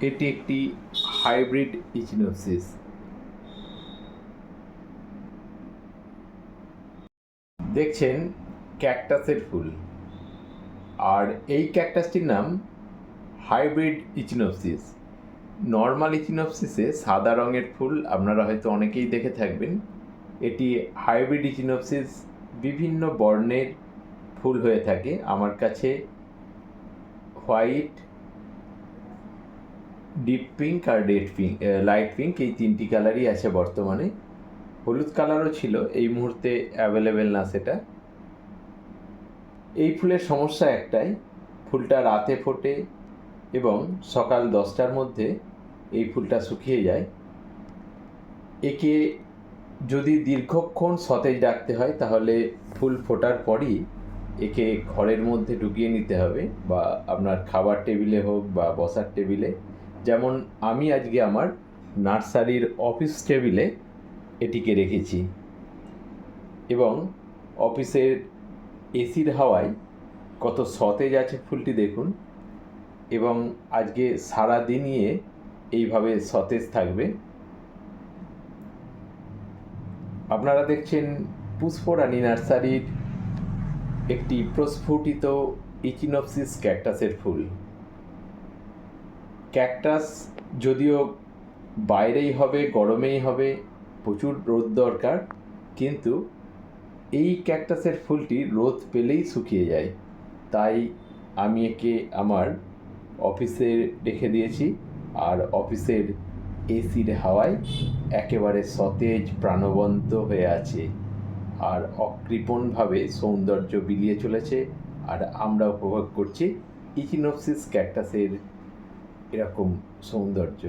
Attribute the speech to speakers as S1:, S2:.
S1: এটি একটি হাইব্রিড ইচিনোপসিস। দেখছেন ক্যাকটাসের ফুল, আর এই ক্যাকটাসটির নাম হাইব্রিড ইচিনোপসিস। নর্মাল ইচিনোপসিসে সাদা রঙের ফুল আপনারা হয়তো অনেকেই দেখে থাকবেন। এটি হাইব্রিড ইচিনোপসিস বিভিন্ন বর্ণের ফুল হয়ে থাকে। আমার কাছে হোয়াইট, ডিপ পিঙ্ক আর রেড পিঙ্ক, লাইট পিঙ্ক, এই তিনটি কালারই আছে বর্তমানে। হলুদ কালারও ছিল, এই মুহূর্তে অ্যাভেলেবেল না সেটা। এই ফুলের সমস্যা একটাই, ফুলটা রাতে ফোটে এবং সকাল 10টার মধ্যে এই ফুলটা শুকিয়ে যায়। একে যদি দীর্ঘক্ষণ সতেজ রাখতে হয় তাহলে ফুল ফোটার পরই একে ঘরের মধ্যে ঢুকিয়ে নিতে হবে, বা আপনার খাবার টেবিলে হোক বা বসার টেবিলে। যেমন আমি আজকে আমার নার্সারির অফিস টেবিলে এটিকে রেখেছি এবং অফিসের এসির হাওয়ায় কত সতেজ আছে ফুলটি দেখুন। এবং আজকে সারা দিনই এইভাবে সতেজ থাকবে। আপনারা দেখছেন পুষ্পরানী নার্সারির একটি প্রস্ফুটিত ইচিনোপসিস ক্যাকটাসের ফুল। ক্যাকটাস যদিও বাইরেই হবে, গরমেই হবে, প্রচুর রোদ দরকার, কিন্তু এই ক্যাকটাসের ফুলটি রোদ পেলেই শুকিয়ে যায়। তাই আমি একে আমার অফিসে রেখে দিয়েছি, আর অফিসের এসির হাওয়ায় একেবারে সতেজ প্রাণবন্ত হয়ে আছে, আর অকৃপণভাবে সৌন্দর্য বিলিয়ে চলেছে। আর আমরা উপভোগ করছি ইচিনোপসিস ক্যাকটাসের এরকম সৌন্দর্য।